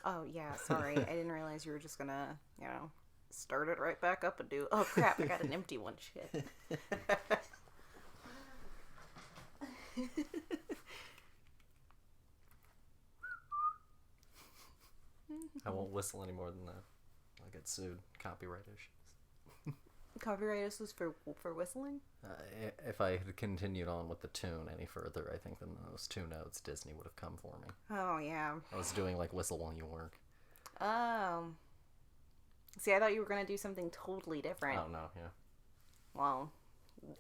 Oh, yeah, sorry. I didn't realize you were just gonna, start it right back up and do... Oh, crap, I got an empty one. Shit. I won't whistle any more than that. I'll get sued. Copyright issues. Copyright issues for whistling? If I had continued on with the tune any further, I think than those 2 notes, Disney would have come for me. Oh, yeah. I was doing, like, Whistle While You Work. Oh. See, I thought you were going to do something totally different. Oh, no, yeah. Well,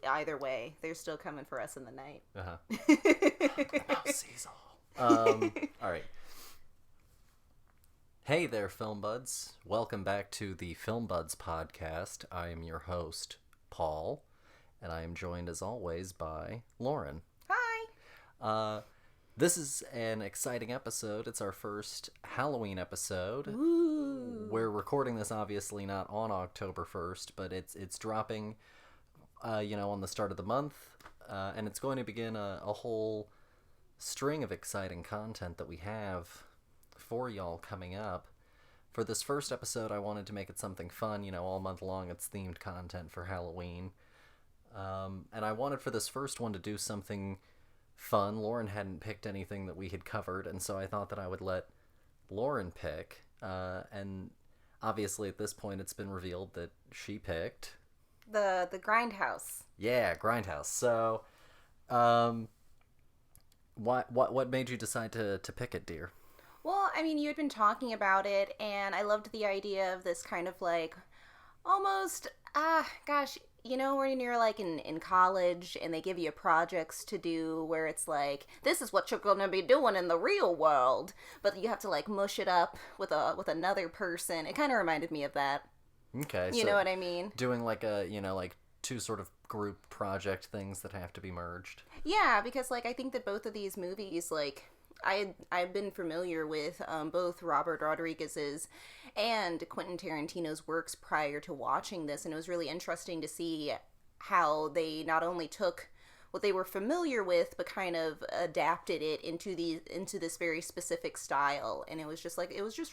either way, they're still coming for us in the night. Uh-huh. Sees all. All right. Hey there, Film Buds. Welcome back to the Film Buds podcast. I am your host, Paul, and I am joined, as always, by Lauren. Hi! This is an exciting episode. It's our first Halloween episode. Ooh. We're recording this, obviously, not on October 1st, but it's dropping, on the start of the month, and it's going to begin a whole string of exciting content that we have for y'all coming up. For this first episode, I wanted to make it something fun. All month long it's themed content for Halloween. And I wanted for this first one to do something fun. Lauren hadn't picked anything that we had covered, and so I thought that I would let Lauren pick. And obviously at this point it's been revealed that she picked... The Grindhouse. Yeah, Grindhouse. So, what made you decide to pick it, dear? Well, I mean, you had been talking about it, and I loved the idea of this kind of, like, almost, when you're, like, in college, and they give you projects to do where it's like, this is what you're gonna be doing in the real world, but you have to, like, mush it up with another person. It kind of reminded me of that. Okay. You know what I mean? Doing, like, like, 2 sort of group project things that have to be merged. Yeah, because, like, I think that both of these movies, like... I've been familiar with both Robert Rodriguez's and Quentin Tarantino's works prior to watching this, and it was really interesting to see how they not only took what they were familiar with, but kind of adapted it into this very specific style, and it was just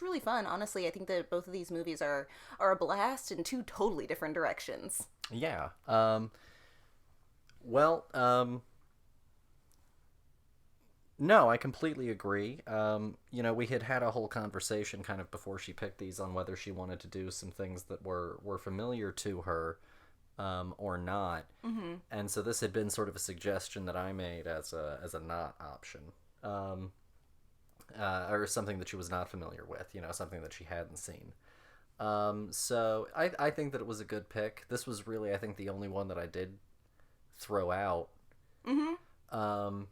really fun. Honestly, I think that both of these movies are a blast in 2 totally different directions. Yeah. No, I completely agree. We had a whole conversation kind of before she picked these on whether she wanted to do some things that were familiar to her or not. Mm-hmm. And so this had been sort of a suggestion that I made as a not option. Or something that she was not familiar with, something that she hadn't seen. So I think that it was a good pick. This was really, I think, the only one that I did throw out. Mm-hmm.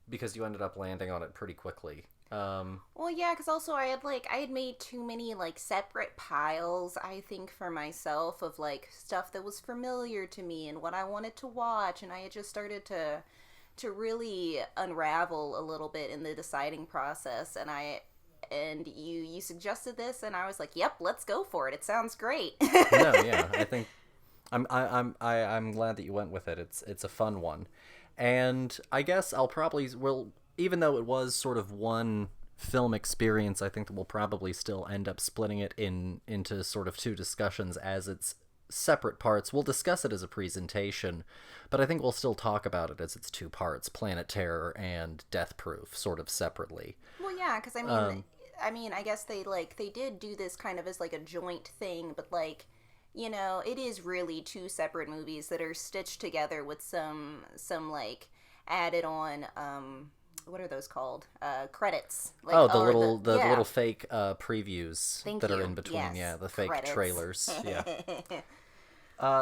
Because you ended up landing on it pretty quickly. Well, yeah, because also I had made too many, like, separate piles, I think, for myself of, like, stuff that was familiar to me and what I wanted to watch, and I had just started to really unravel a little bit in the deciding process, and you suggested this, and I was like, yep, let's go for it. It sounds great. No, yeah, I think I'm glad that you went with it. It's a fun one. And I guess even though it was sort of one film experience, I think that we'll probably still end up splitting it into sort of 2 discussions as its separate parts. We'll discuss it as a presentation, but I think we'll still talk about it as its 2 parts, Planet Terror and Death Proof, sort of separately. Well, yeah, because I guess they did do this kind of as, like, a joint thing, but, like, it is really 2 separate movies that are stitched together with some like added on what are those called? Credits. Like, the little fake previews that are in between. Yes. Yeah, the fake Credits. trailers. Yeah.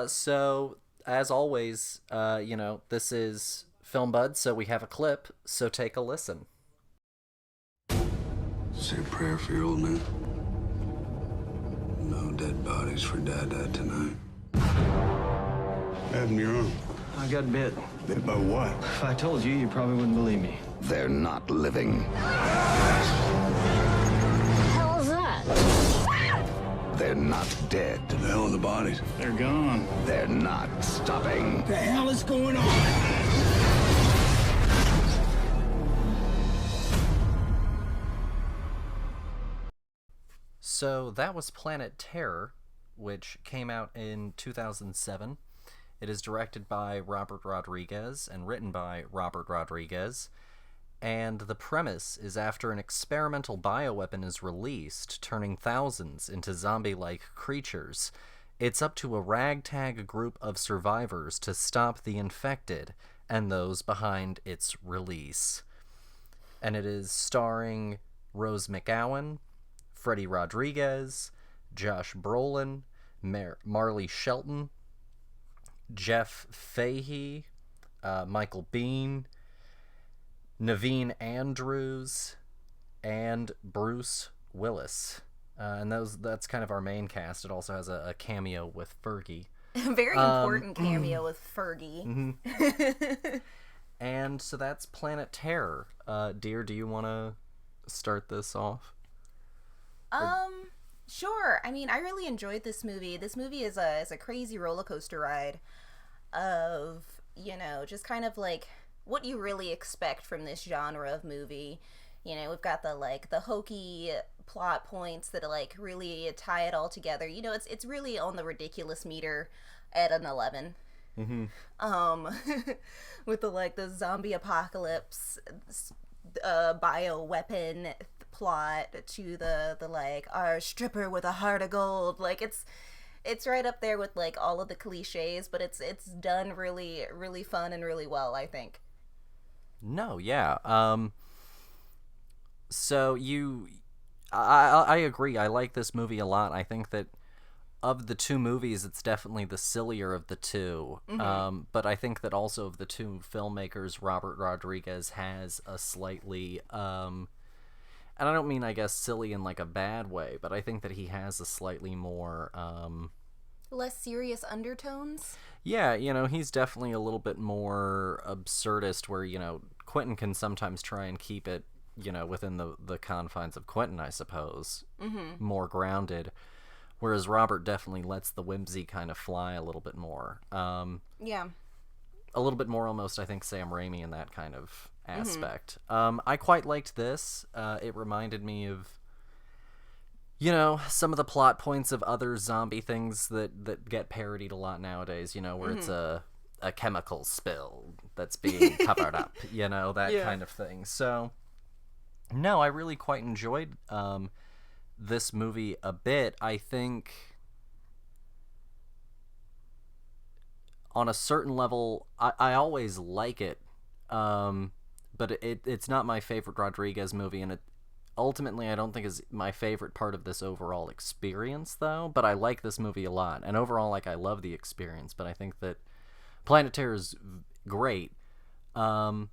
So as always, this is Film Buds, so we have a clip. So take a listen. Say a prayer for your old man. No dead bodies for Dada tonight. What happened to your arm? I got bit. Bit by what? If I told you, you probably wouldn't believe me. They're not living. Hell is that? They're not dead. The hell are the bodies? They're gone. They're not stopping. The hell is going on? So that was Planet Terror, which came out in 2007. It is directed by Robert Rodriguez and written by Robert Rodriguez. And the premise is after an experimental bioweapon is released, turning thousands into zombie-like creatures, it's up to a ragtag group of survivors to stop the infected and those behind its release. And it is starring Rose McGowan, Freddie Rodriguez, Josh Brolin, Marley Shelton, Jeff Fahey, Michael Biehn, Naveen Andrews, and Bruce Willis. And that's kind of our main cast. It also has a cameo with Fergie. Very important cameo with Fergie. Mm-hmm. And so that's Planet Terror. Dear, do you want to start this off? Sure. I mean, I really enjoyed this movie. This movie is a crazy roller coaster ride of, just kind of like what you really expect from this genre of movie. We've got the hokey plot points that really tie it all together. It's really on the ridiculous meter at an 11. Mm-hmm. With the zombie apocalypse bioweapon plot to the our stripper with a heart of gold. It's right up there with all of the cliches, but it's done really, really fun and really well, I think. No, yeah. So I agree. I like this movie a lot. I think that of the two movies, it's definitely the sillier of the two. Mm-hmm. But I think that also of the two filmmakers, Robert Rodriguez has a slightly, and I don't mean, I guess, silly in a bad way, but I think that he has a slightly more, less serious undertones? Yeah, he's definitely a little bit more absurdist where, Quentin can sometimes try and keep it, within the confines of Quentin, I suppose. Mm-hmm. More grounded. Whereas Robert definitely lets the whimsy kind of fly a little bit more. Yeah. A little bit more almost, I think, Sam Raimi in that kind of aspect. Mm-hmm. I quite liked this. It reminded me of, some of the plot points of other zombie things that get parodied a lot nowadays, where mm-hmm. it's a chemical spill that's being covered up, that yeah. kind of thing. So, no, I really quite enjoyed this movie a bit. I think on a certain level, I always like it, but it's not my favorite Rodriguez movie, and it ultimately I don't think is my favorite part of this overall experience, though. But I like this movie a lot, and overall, I love the experience. But I think that Planet Terror is great, but I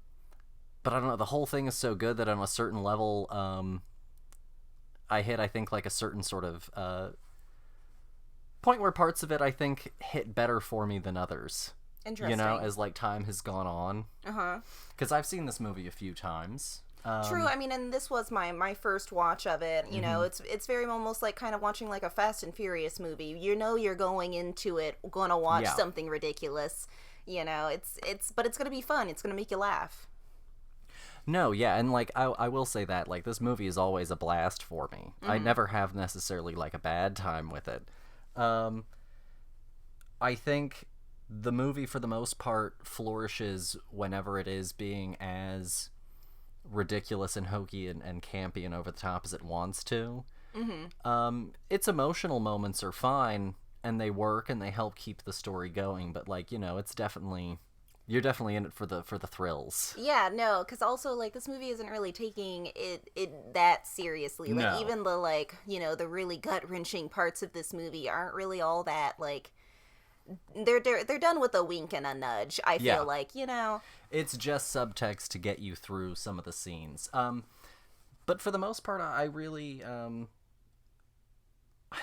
don't know. The whole thing is so good that on a certain level, I think a certain sort of point where parts of it I think hit better for me than others. Interesting. As time has gone on. Uh-huh. Because I've seen this movie a few times. True. I mean, and this was my first watch of it. Mm-hmm. It's very almost like kind of watching a Fast and Furious movie. You're going into it, going to watch something ridiculous. But it's going to be fun. It's going to make you laugh. No, yeah, and I will say that this movie is always a blast for me. Mm-hmm. I never have necessarily a bad time with it. I think the movie for the most part flourishes whenever it is being as ridiculous and hokey and campy and over the top as it wants to. Mm-hmm. Its emotional moments are fine and they work and they help keep the story going, but it's definitely. You're definitely in it for the thrills. Yeah, no, because also this movie isn't really taking it that seriously. No. Even the the really gut wrenching parts of this movie aren't really all that they're done with a wink and a nudge. I feel it's just subtext to get you through some of the scenes. But for the most part, I really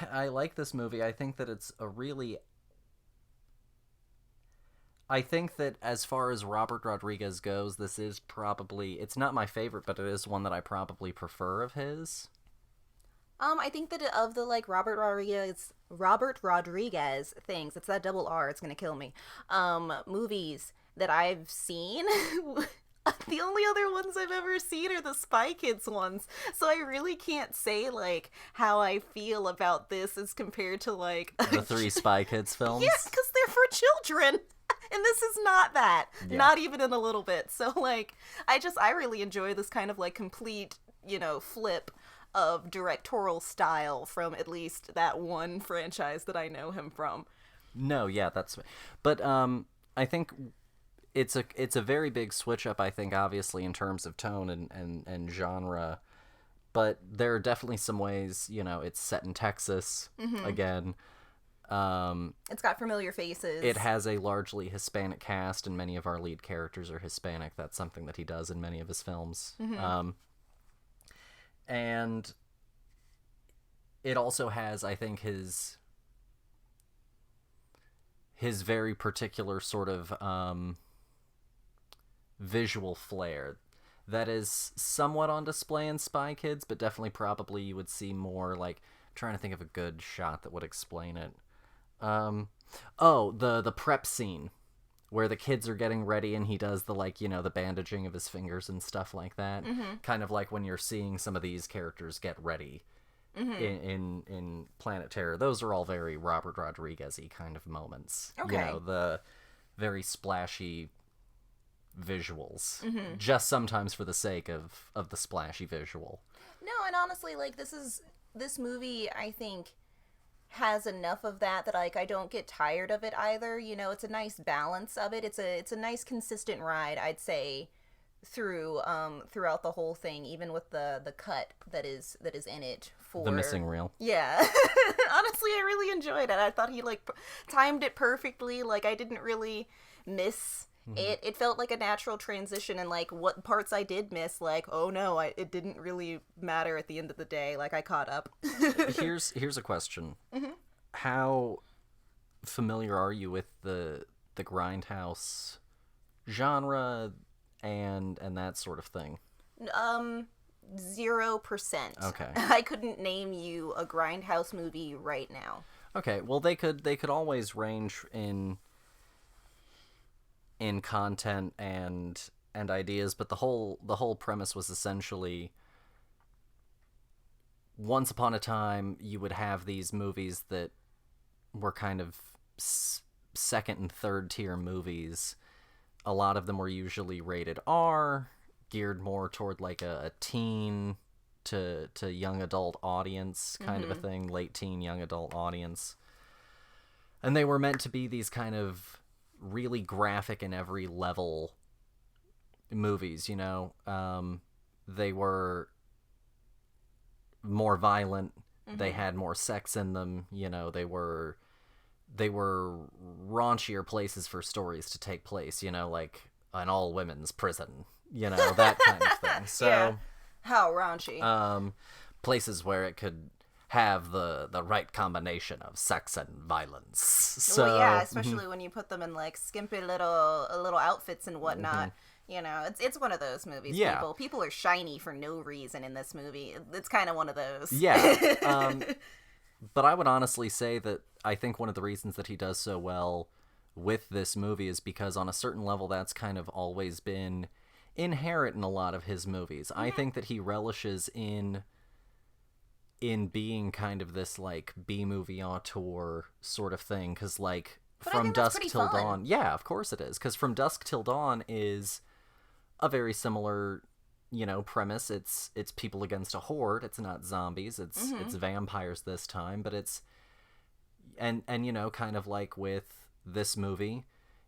I like this movie. I think that it's a really. I think that as far as Robert Rodriguez goes, this is probably, it's not my favorite, but it is one that I probably prefer of his. I think that of the Robert Rodriguez things, it's that double R, it's gonna kill me. Movies that I've seen, the only other ones I've ever seen are the Spy Kids ones. So I really can't say, like, how I feel about this as compared to, like... The 3 Spy Kids films? Yeah, because they're for children. And this is not that. Yeah. Not even in a little bit. So, like, I really enjoy this kind of, like, complete, flip of directorial style from at least that one franchise that I know him from. No, yeah, that's... But, I think it's a very big switch up, I think, obviously, in terms of tone and genre. But there are definitely some ways, it's set in Texas, again. It's got familiar faces. It has a largely Hispanic cast, and many of our lead characters are Hispanic. That's something that he does in many of his films. And it also has, I think, his very particular sort of visual flair that is somewhat on display in Spy Kids, but definitely probably you would see more, like, I'm trying to think of a good shot that would explain it. The prep scene where the kids are getting ready and he does the, like, the bandaging of his fingers and stuff like that. Kind of like when you're seeing some of these characters get ready in Planet Terror. Those are all very Robert Rodriguez-y kind of moments. Okay. The very splashy visuals. Just sometimes for the sake of the splashy visual. No, and honestly, like, this movie, I think, has enough of that like I don't get tired of it either. It's a nice balance of it. It's a nice consistent ride, I'd say, throughout the whole thing, even with the cut that is in it for the missing reel. Yeah. Honestly, I really enjoyed it. I thought he like timed it perfectly. Like, I didn't really miss it felt like a natural transition, and like what parts I did miss, like, oh no, it didn't really matter at the end of the day. Like, I caught up. Here's a question. How familiar are you with the Grindhouse genre and that sort of thing? 0%. Okay. I couldn't name you a Grindhouse movie right now. Okay, well they could always range in content and ideas, but the whole premise was essentially, once upon a time you would have these movies that were kind of second and third tier movies. A lot of them were usually rated R, geared more toward like a teen to young adult audience kind of a thing, late teen, young adult audience. And they were meant to be these kind of really graphic in every level movies, they were more violent, they had more sex in them, they were raunchier places for stories to take place, like an all women's prison, that kind of thing. So yeah. How raunchy. Places where it could have the right combination of sex and violence. So, well, yeah, especially when you put them in like skimpy little outfits and whatnot. It's one of those movies. Yeah. People are shiny for no reason in this movie. It's kind of one of those. Yeah. But I would honestly say that I think one of the reasons that he does so well with this movie is because on a certain level that's kind of always been inherent in a lot of his movies. I think that he relishes in being kind of this like B-movie auteur sort of thing, because like From Dusk Till Dawn, yeah, of course it is, because From Dusk Till Dawn is a very similar premise. It's people against a horde. It's not zombies, it's vampires this time, but it's and kind of like with this movie,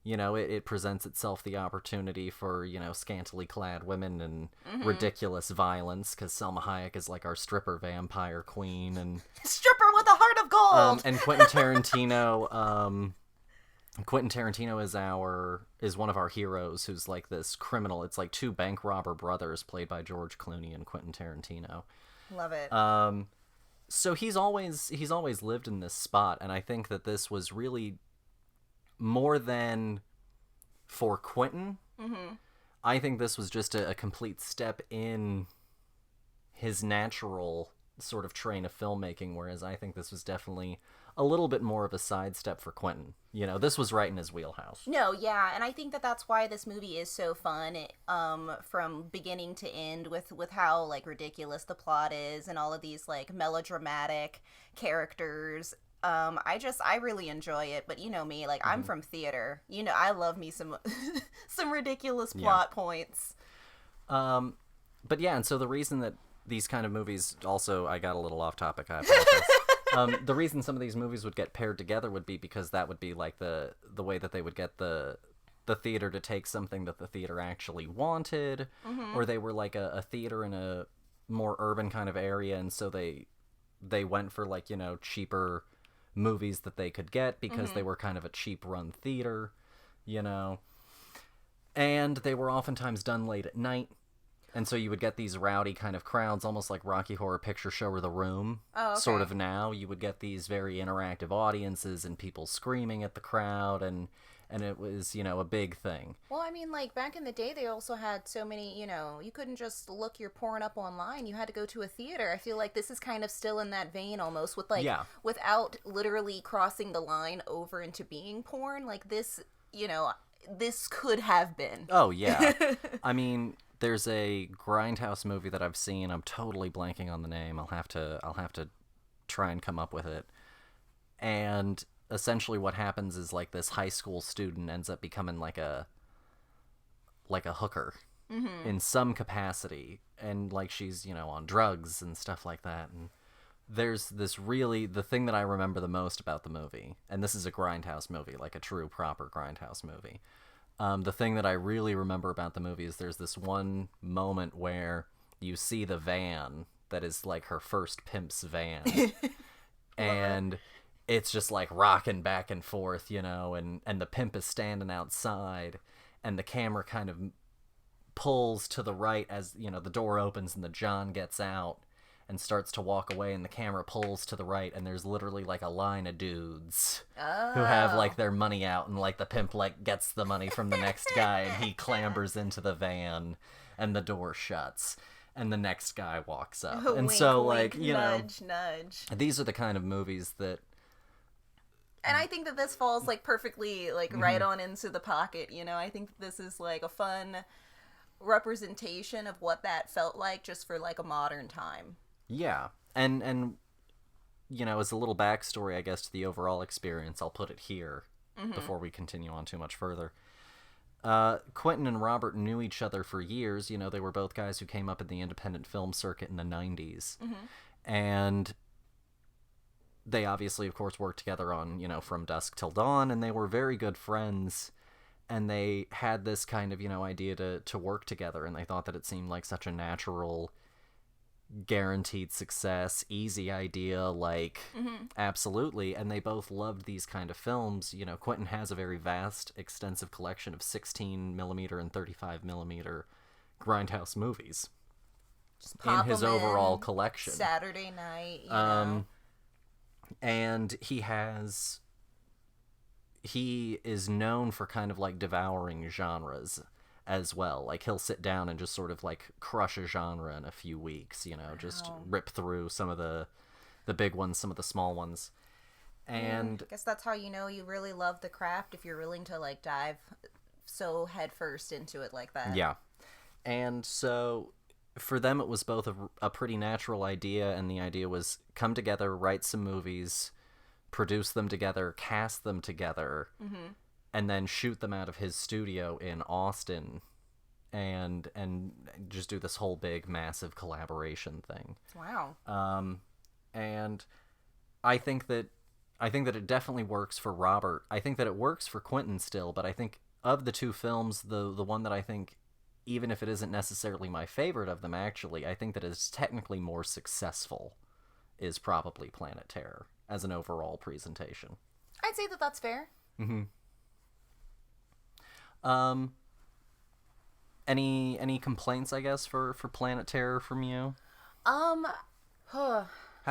it presents itself the opportunity for, scantily clad women and ridiculous violence, because Selma Hayek is like our stripper vampire queen, and stripper with a heart of gold. And Quentin Tarantino is one of our heroes, who's like this criminal. It's like 2 bank robber brothers played by George Clooney and Quentin Tarantino. Love it. So he's always lived in this spot, and I think that this was really more than for Quentin. I think this was just a complete step in his natural sort of train of filmmaking, whereas I think this was definitely a little bit more of a sidestep for Quentin. You know, this was right in his wheelhouse. No, yeah, and I think that that's why this movie is so fun, from beginning to end, with how, like, ridiculous the plot is and all of these, like, melodramatic characters. I really enjoy it, but you know me, like, I'm from theater. You know, I love me some some ridiculous plot points. But yeah, and so the reason that these kind of movies, also, I got a little off topic, I apologize. The reason some of these movies would get paired together would be because that would be like the way that they would get the theater to take something that the theater actually wanted, or they were like a theater in a more urban kind of area, and so they went for, like, you know, cheaper movies that they could get because they were kind of a cheap run theater, you know, and they were oftentimes done late at night. And so you would get these rowdy kind of crowds, almost like Rocky Horror Picture Show or The Room. Oh, okay. Sort of now. You would get these very interactive audiences and people screaming at the crowd, and it was, you know, a big thing. Well, I mean, like, back in the day, they also had so many, you know, you couldn't just look your porn up online. You had to go to a theater. I feel like this is kind of still in that vein almost, with, like, without literally crossing the line over into being porn. Like, this, you know, this could have been. Oh, yeah. I mean, there's a Grindhouse movie that I've seen. I'm totally blanking on the name. I'll have to try and come up with it. And essentially what happens is, like, this high school student ends up becoming like a hooker in some capacity, and, like, she's, you know, on drugs and stuff like that. And there's this really, the thing that I remember the most about the movie, and this is a Grindhouse movie, like a true proper Grindhouse movie. The thing that I really remember about the movie is there's this one moment where you see the van that is, like, her first pimp's van. And it's just, like, rocking back and forth, you know, and the pimp is standing outside, and the camera kind of pulls to the right as, you know, the door opens and the John gets out and starts to walk away, and the camera pulls to the right, and there's literally, like, a line of dudes who have, like, their money out, and, like, the pimp, like, gets the money from the next guy, and he clambers into the van, and the door shuts, and the next guy walks up. And Wink, so, wink, like, you nudge, know, nudge. these are the kind of movies that... And I think that this falls, like, perfectly, like, right on into the pocket, you know? I think this is, like, a fun representation of what that felt like just for, like, a modern time. Yeah, and you know, as a little backstory, I guess, to the overall experience, I'll put it here before we continue on too much further. Quentin and Robert knew each other for years. You know, they were both guys who came up in the independent film circuit in the 90s. And they obviously, of course, worked together on, you know, From Dusk Till Dawn, and they were very good friends. And they had this kind of, you know, idea to work together, and they thought that it seemed like such a natural, guaranteed success, easy idea, like, absolutely. And they both loved these kind of films. You know, Quentin has a very vast, extensive collection of 16mm and 35mm Grindhouse movies Just pop in his 'em overall in collection. Saturday night, you know? And he is known for kind of, like, devouring genres as well. Like, he'll sit down and just sort of, like, crush a genre in a few weeks, you know, just rip through some of the big ones, some of the small ones. And I guess that's how you know you really love the craft, if you're willing to, like, dive so headfirst into it like that. yeah. And so for them, it was both a pretty natural idea, and the idea was come together, write some movies, produce them together, cast them together, and then shoot them out of his studio in Austin, and just do this whole big, massive collaboration thing. Wow. And I think that it definitely works for Robert. I think that it works for Quentin still, but I think of the two films, the one that I think, even if it isn't necessarily my favorite of them, actually, I think that is technically more successful is probably Planet Terror as an overall presentation. I'd say that that's fair. Any complaints, I guess, for Planet Terror from you? How'd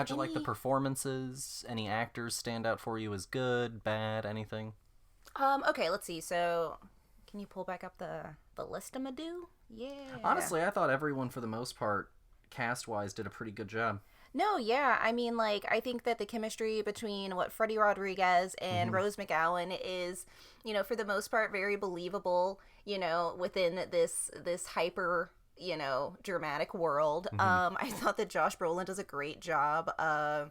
you like the performances? Any actors stand out for you as good, bad, anything? Okay, let's see. So, can you pull back up the list I'm-a-do? Yeah. Honestly, I thought everyone, for the most part, cast-wise, did a pretty good job. No, yeah. I mean, like, I think that the chemistry between Freddie Rodriguez and Rose McGowan is, for the most part, very believable, within this hyper, dramatic world. I thought that Josh Brolin does a great job. The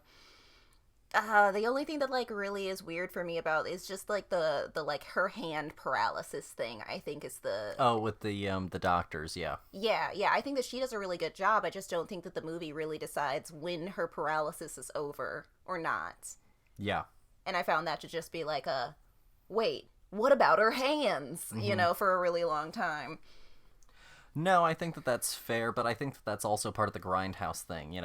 only thing that, like, really is weird for me about is just, like, the like, her hand paralysis thing, I think is the... Oh, with the doctors, yeah. Yeah, I think that she does a really good job. I just don't think that the movie really decides when her paralysis is over or not. Yeah. And I found that to just be like wait, what about her hands? For a really long time. No, I think that that's fair, but I think that that's also part of the Grindhouse thing.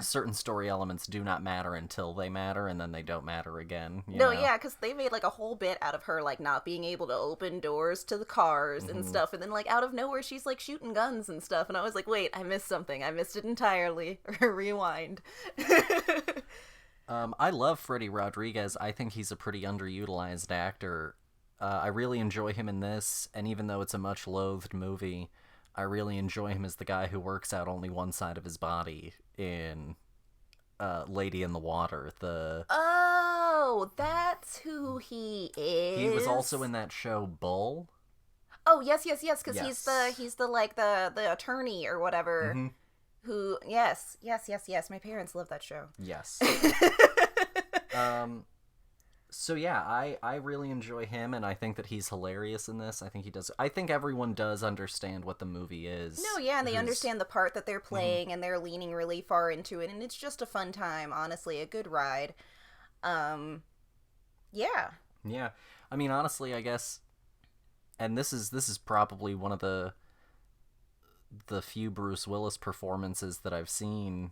Certain story elements do not matter until they matter, and then they don't matter again. Yeah, because they made, like, a whole bit out of her, like, not being able to open doors to the cars and stuff, and then, like, out of nowhere, she's, like, shooting guns and stuff, and I was like, wait, I missed something. I missed it entirely. Rewind. I love Freddie Rodriguez. I think he's a pretty underutilized actor. I really enjoy him in this, and even though it's a much loathed movie, I really enjoy him as the guy who works out only one side of his body in Lady in the Water. Oh, that's who he is. He was also in that show Bull. Oh, yes, because he's the attorney or whatever. Who, yes. My parents love that show. Yes. So yeah, I really enjoy him, and I think that he's hilarious in this. I think everyone does understand what the movie is. No, yeah, and they understand the part that they're playing, and they're leaning really far into it, and it's just a fun time, honestly, a good ride. Yeah. Yeah. I mean, honestly, I guess, and this is probably one of the few Bruce Willis performances that I've seen,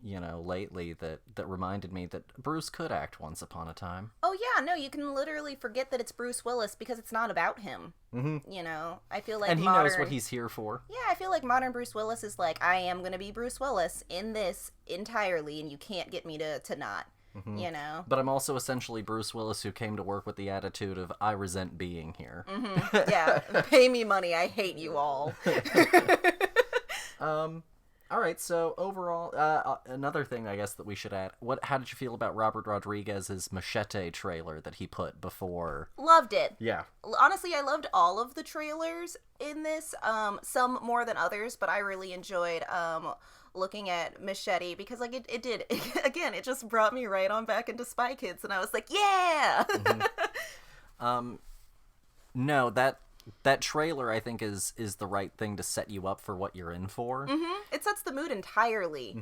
lately that reminded me that Bruce could act once upon a time. Oh, yeah, no, you can literally forget that it's Bruce Willis because it's not about him. I feel like and he knows what he's here for. Yeah, I feel like modern Bruce Willis is like, I am going to be Bruce Willis in this entirely, and you can't get me to not, But I'm also essentially Bruce Willis who came to work with the attitude of, I resent being here. Yeah, pay me money, I hate you all. All right, so overall, another thing I guess that we should add. How did you feel about Robert Rodriguez's Machete trailer that he put before? Loved it. Yeah. Honestly, I loved all of the trailers in this. Some more than others, but I really enjoyed looking at Machete because, like, it did. Again, it just brought me right on back into Spy Kids, and I was like, yeah. No, that trailer, I think, is the right thing to set you up for what you're in for. It sets the mood entirely.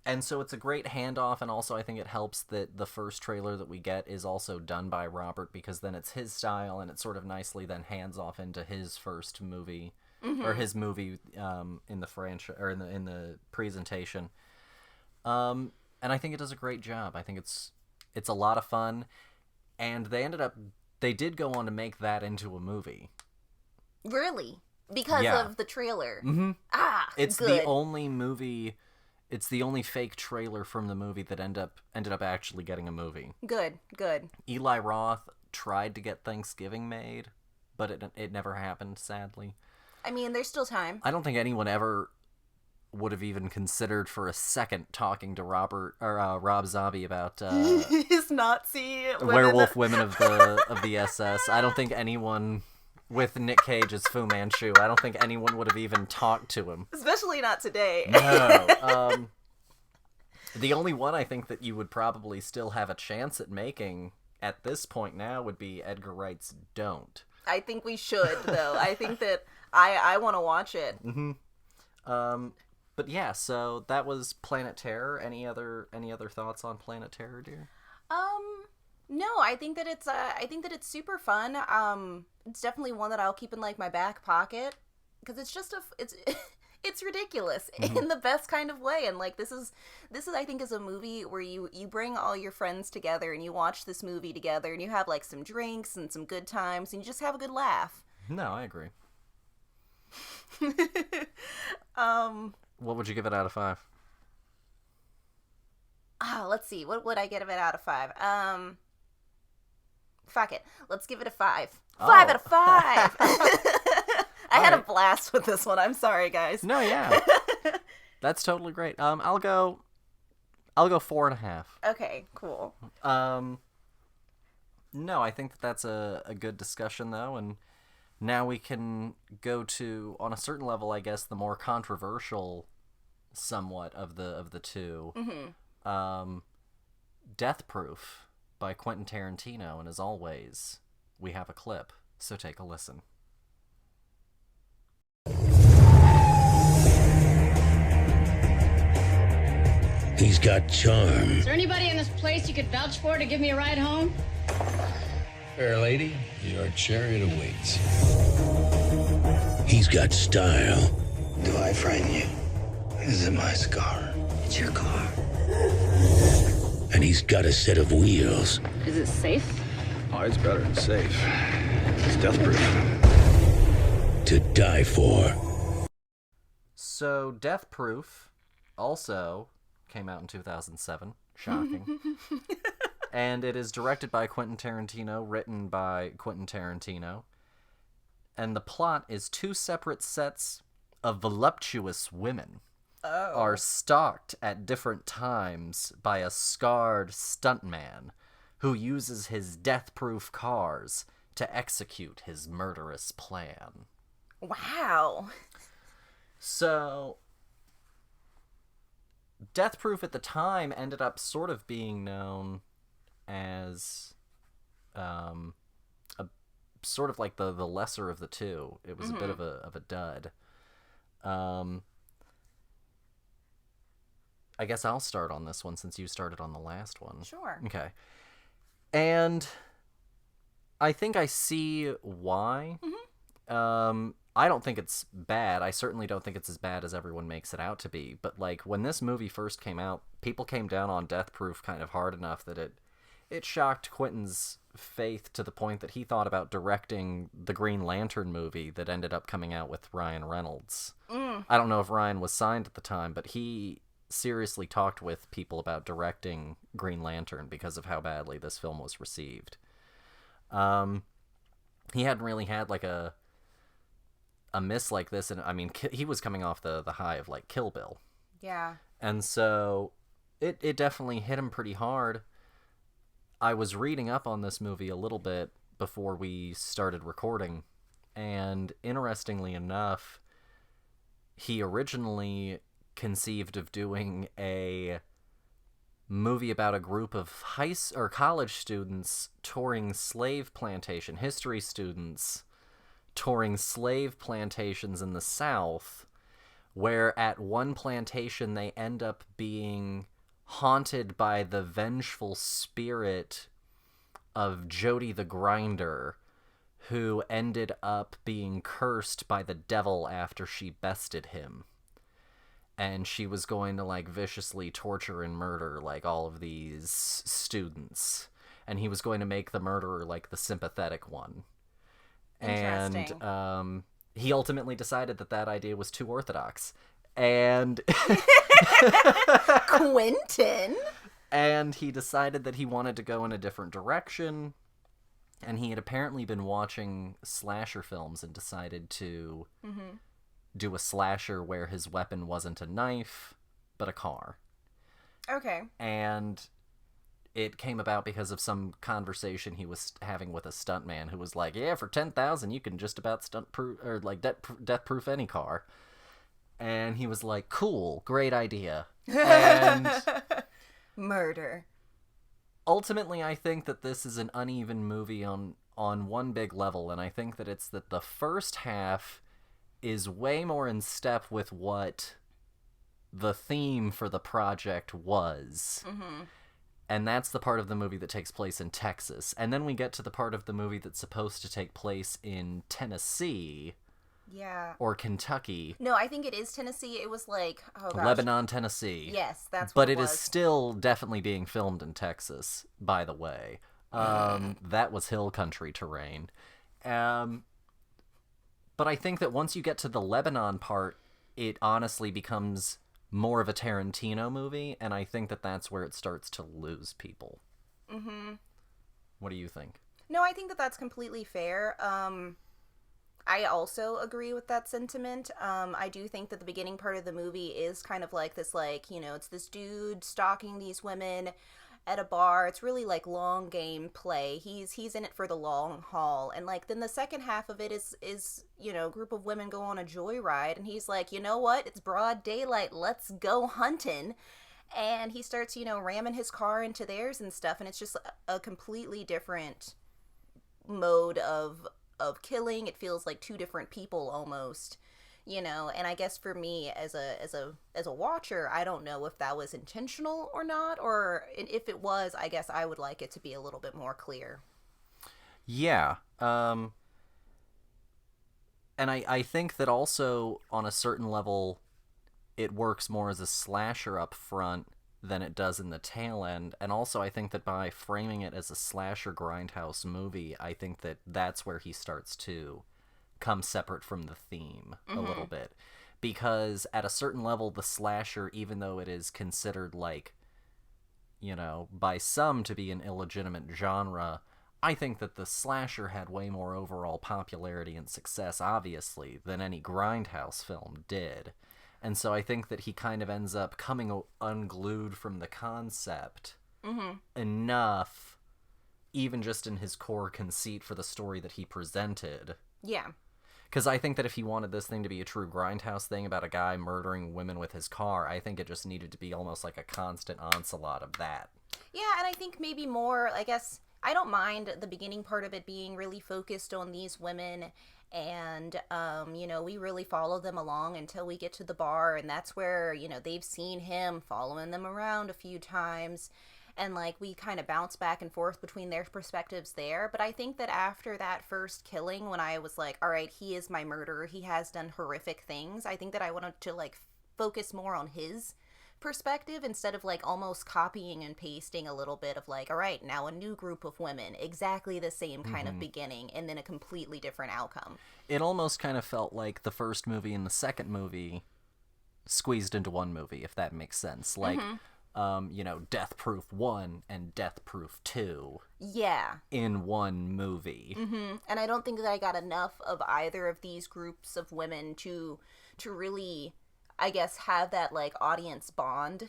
And so it's a great handoff, and also I think it helps that the first trailer that we get is also done by Robert, because then it's his style, and it sort of nicely then hands off into his first movie, or his movie in the franchise, or in the presentation. And I think it does a great job. I think it's a lot of fun, and they did go on to make that into a movie. Really? Because of the trailer? It's good. the only movie... It's the only fake trailer from the movie that ended up actually getting a movie. Good. Eli Roth tried to get Thanksgiving made, but it never happened, sadly. I mean, there's still time. I don't think anyone ever would have even considered for a second talking to Rob Zombie about his Nazi werewolf women of the SS. I don't think anyone with Nick Cage's Fu Manchu, I don't think anyone would have even talked to him. Especially not today. No. The only one I think that you would probably still have a chance at making at this point now would be Edgar Wright's Don't. I think we should, though. I think that I want to watch it. But yeah, so that was Planet Terror. Any other thoughts on Planet Terror, dear? No, I think that it's super fun. It's definitely one that I'll keep in, like, my back pocket, because it's just it's ridiculous in the best kind of way. And, like, this is I think is a movie where you bring all your friends together and you watch this movie together and you have, like, some drinks and some good times and you just have a good laugh. No, I agree. What would you give it out of 5? Let's see. What would I give it out of 5? Fuck it. Let's give it a 5. 5 out of 5! I had a blast with this one. I'm sorry, guys. No, yeah. That's totally great. I'll go 4.5. Okay, cool. No, I think that's a good discussion, though, and now we can go to, on a certain level, I guess, the more controversial somewhat of the two. Mm-hmm. Death Proof by Quentin Tarantino, and as always, we have a clip, so take a listen. He's got charm. Is there anybody in this place you could vouch for to give me a ride home? Fair lady, your chariot awaits. He's got style. Do I frighten you? Is it my scar? It's your car. And he's got a set of wheels. Is it safe? Oh, it's better than safe. It's death proof. To die for. So, Death Proof also came out in 2007. Shocking. And it is directed by Quentin Tarantino, written by Quentin Tarantino. And the plot is two separate sets of voluptuous women are stalked at different times by a scarred stuntman who uses his death-proof cars to execute his murderous plan. Wow. So, Death Proof at the time ended up sort of being known as a sort of like the lesser of the two. It was a bit of a dud. I guess I'll start on this one since you started on the last one. Sure. Okay. And I think I see why. I don't think it's bad. I certainly don't think it's as bad as everyone makes it out to be. But, like, when this movie first came out, people came down on Death Proof kind of hard enough that it shocked Quentin's faith to the point that he thought about directing the Green Lantern movie that ended up coming out with Ryan Reynolds. I don't know if Ryan was signed at the time, but he seriously talked with people about directing Green Lantern because of how badly this film was received. He hadn't really had, like, a miss like this, and I mean, he was coming off the high of, like, Kill Bill. Yeah. And so it definitely hit him pretty hard. I was reading up on this movie a little bit before we started recording, and interestingly enough, he originally conceived of doing a movie about a group of college students touring slave plantation, history students touring slave plantations in the South, where at one plantation they end up being haunted by the vengeful spirit of Jody the Grinder, who ended up being cursed by the devil after she bested him. And she was going to, like, viciously torture and murder, like, all of these students. And he was going to make the murderer, like, the sympathetic one. Interesting. And he ultimately decided that idea was too orthodox. And Quentin? And he decided that he wanted to go in a different direction. And he had apparently been watching slasher films and decided to do a slasher where his weapon wasn't a knife, but a car. Okay. And it came about because of some conversation he was having with a stuntman who was like, yeah, for $10,000 you can just about stunt-proof, or like death-proof any car. And he was like, cool, great idea. And murder. Ultimately, I think that this is an uneven movie on one big level, and I think that it's that the first half is way more in step with what the theme for the project was. And that's the part of the movie that takes place in Texas. And then we get to the part of the movie that's supposed to take place in Tennessee. Yeah. Or Kentucky. No, I think it is Tennessee. It was like, oh gosh. Lebanon, Tennessee. Yes, that's what it it was. Is still definitely being filmed in Texas, by the way. That was hill country terrain. But I think that once you get to the Lebanon part, it honestly becomes more of a Tarantino movie, and I think that that's where it starts to lose people. What do you think? No, I think that that's completely fair. I also agree with that sentiment. I do think that the beginning part of the movie is kind of like this, like, you know, it's this dude stalking these women at a bar. It's really like long game play. He's in it for the long haul. And like then the second half of it is, you know, a group of women go on a joyride and he's like, "You know what? It's broad daylight. Let's go hunting." And he starts, you know, ramming his car into theirs and stuff, and it's just a completely different mode of killing. It feels like two different people almost, you know. And I guess for me as a watcher, I don't know if that was intentional or not, or if it was, I guess I would like it to be a little bit more clear. Yeah. And I think that also on a certain level it works more as a slasher up front than it does in the tail end. And also I think that by framing it as a slasher Grindhouse movie, I think that that's where he starts to come separate from the theme a little bit. Because at a certain level, the slasher, even though it is considered like, you know, by some to be an illegitimate genre, I think that the slasher had way more overall popularity and success, obviously, than any Grindhouse film did. And so I think that he kind of ends up coming unglued from the concept enough, even just in his core conceit for the story that he presented. Yeah. Because I think that if he wanted this thing to be a true Grindhouse thing about a guy murdering women with his car, I think it just needed to be almost like a constant onslaught of that. Yeah, and I think maybe more, I guess, I don't mind the beginning part of it being really focused on these women, and, you know, we really follow them along until we get to the bar, and that's where, you know, they've seen him following them around a few times, and, like, we kind of bounce back and forth between their perspectives there. But I think that after that first killing, when I was like, all right, he is my murderer, he has done horrific things, I think that I wanted to, like, focus more on his perspective instead of like almost copying and pasting a little bit of like, all right, now a new group of women, exactly the same kind of beginning, and then a completely different outcome. It almost kind of felt like the first movie and the second movie squeezed into one movie, if that makes sense. Like, you know, Death Proof 1 and Death Proof 2. Yeah. In one movie. And I don't think that I got enough of either of these groups of women to really, I guess, have that like audience bond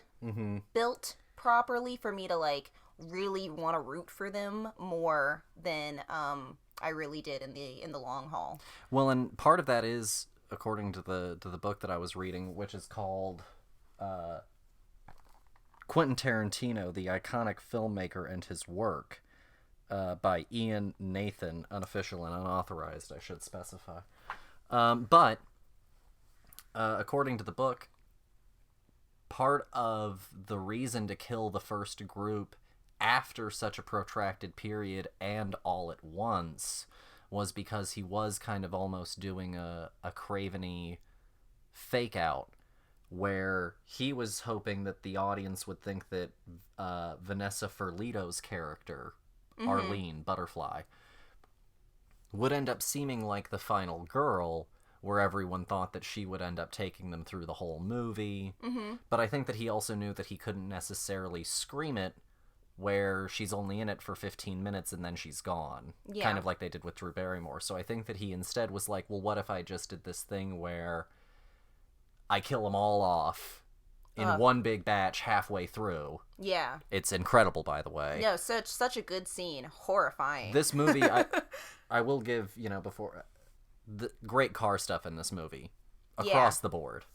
built properly for me to like really want to root for them more than I really did in the long haul. Well, and part of that is, according to the book that I was reading, which is called Quentin Tarantino, the Iconic Filmmaker and His Work, by Ian Nathan, unofficial and unauthorized, I should specify. But according to the book, part of the reason to kill the first group after such a protracted period and all at once was because he was kind of almost doing a craven-y fake out, where he was hoping that the audience would think that Vanessa Ferlito's character, Arlene Butterfly, would end up seeming like the final girl, where everyone thought that she would end up taking them through the whole movie. But I think that he also knew that he couldn't necessarily scream it where she's only in it for 15 minutes and then she's gone. Yeah. Kind of like they did with Drew Barrymore. So I think that he instead was like, well, what if I just did this thing where I kill them all off in one big batch halfway through. Yeah. It's incredible, by the way. No, such a good scene. Horrifying. This movie, I will give, you know, before... the great car stuff in this movie across the board,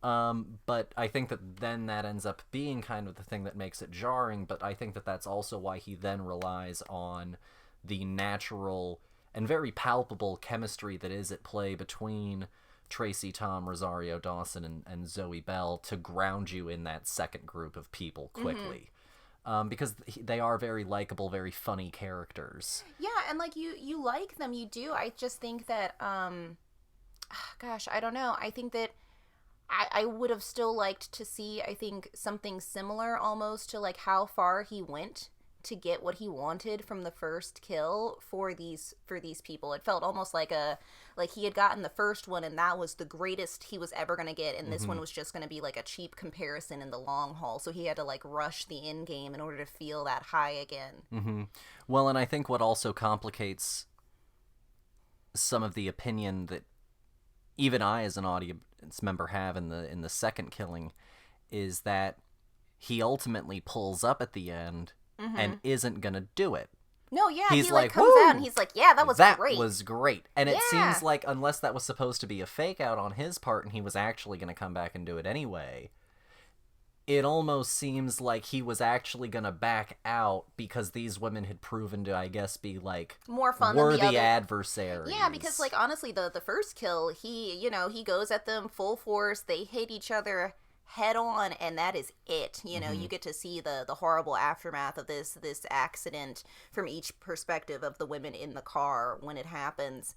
but I think that then that ends up being kind of the thing that makes it jarring. But I think that that's also why he then relies on the natural and very palpable chemistry that is at play between Tracy Tom, Rosario Dawson, and Zoe Bell to ground you in that second group of people quickly. Because they are very likable, very funny characters. Yeah, and like you like them, you do. I just think that, gosh, I don't know. I think that I would have still liked to see, I think, something similar almost to like how far he went to get what he wanted from the first kill for these people. It felt almost like he had gotten the first one and that was the greatest he was ever going to get, and this one was just going to be like a cheap comparison in the long haul, so he had to like rush the end game in order to feel that high again. Well, and I think what also complicates some of the opinion that even I, as an audience member, have in the second killing, is that he ultimately pulls up at the end and isn't gonna do it. No, yeah, He's he like, comes "Woo! out and he's like, yeah, that was great. That was great. And it Yeah. seems like, unless that was supposed to be a fake out on his part and he was actually going to come back and do it anyway, it almost seems like he was actually going to back out because these women had proven to, I guess, be, like, More fun worthy than the other. adversaries. Yeah, because, like, honestly, the first kill, he goes at them full force, they hit each other head on, and that is it. You get to see the horrible aftermath of this accident from each perspective of the women in the car when it happens.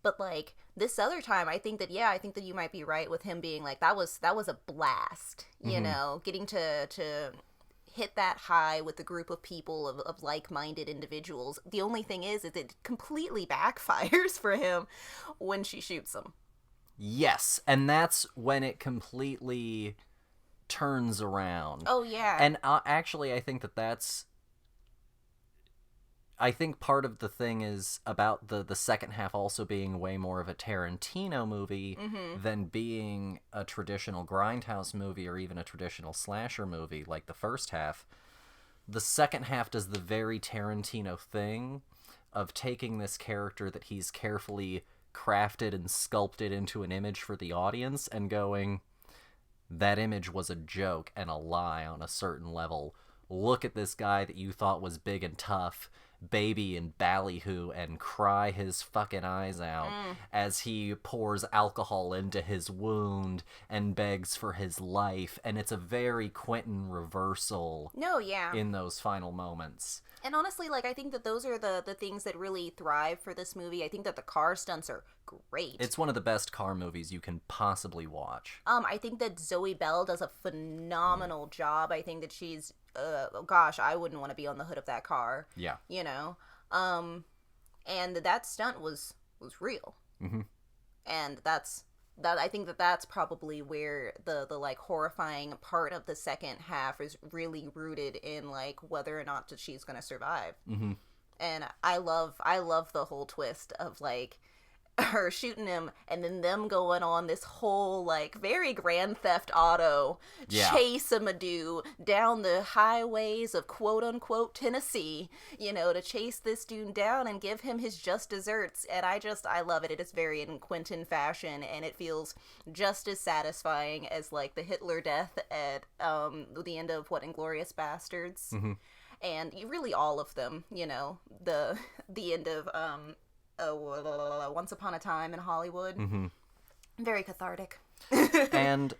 But, like, this other time, I think that you might be right with him being like, that was a blast, getting to hit that high with a group of people of like-minded individuals. The only thing is it completely backfires for him when she shoots him. Yes, and that's when it completely turns around. Oh, yeah. And actually, I think I think part of the thing is about the second half also being way more of a Tarantino movie than being a traditional Grindhouse movie or even a traditional slasher movie like the first half. The second half does the very Tarantino thing of taking this character that he's carefully crafted and sculpted into an image for the audience and going, that image was a joke and a lie on a certain level. Look at this guy that you thought was big and tough, baby and ballyhoo, and cry his fucking eyes out as he pours alcohol into his wound and begs for his life. And it's a very Quentin reversal in those final moments. And honestly, like, I think that those are the things that really thrive for this movie. I think that the car stunts are great. It's one of the best car movies you can possibly watch. I think that Zoe Bell does a phenomenal job. I think that she's, gosh, I wouldn't want to be on the hood of that car. Yeah. And that stunt was real. Mm-hmm. And I think that's probably where the like horrifying part of the second half is really rooted in, like, whether or not that she's gonna survive. Mm-hmm. And I love the whole twist of, like, her shooting him and then them going on this whole, like, very Grand Theft Auto chase Amadou down the highways of quote-unquote Tennessee, to chase this dude down and give him his just desserts. And I love it. It is very in Quentin fashion, and it feels just as satisfying as, like, the Hitler death at the end of Inglourious Bastards. Mm-hmm. And really all of them, the end of Once Upon a Time in Hollywood. Mm-hmm. Very cathartic. And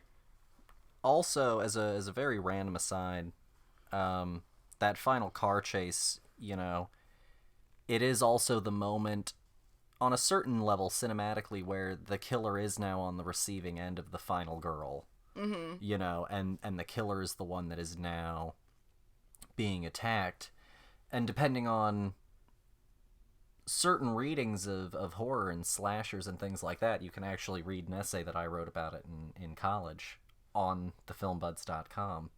also, as a very random aside, that final car chase, it is also the moment on a certain level cinematically where the killer is now on the receiving end of the final girl. Mm-hmm. And the killer is the one that is now being attacked. And depending on certain readings of horror and slashers and things like that, you can actually read an essay that I wrote about it in college on thefilmbuds.com.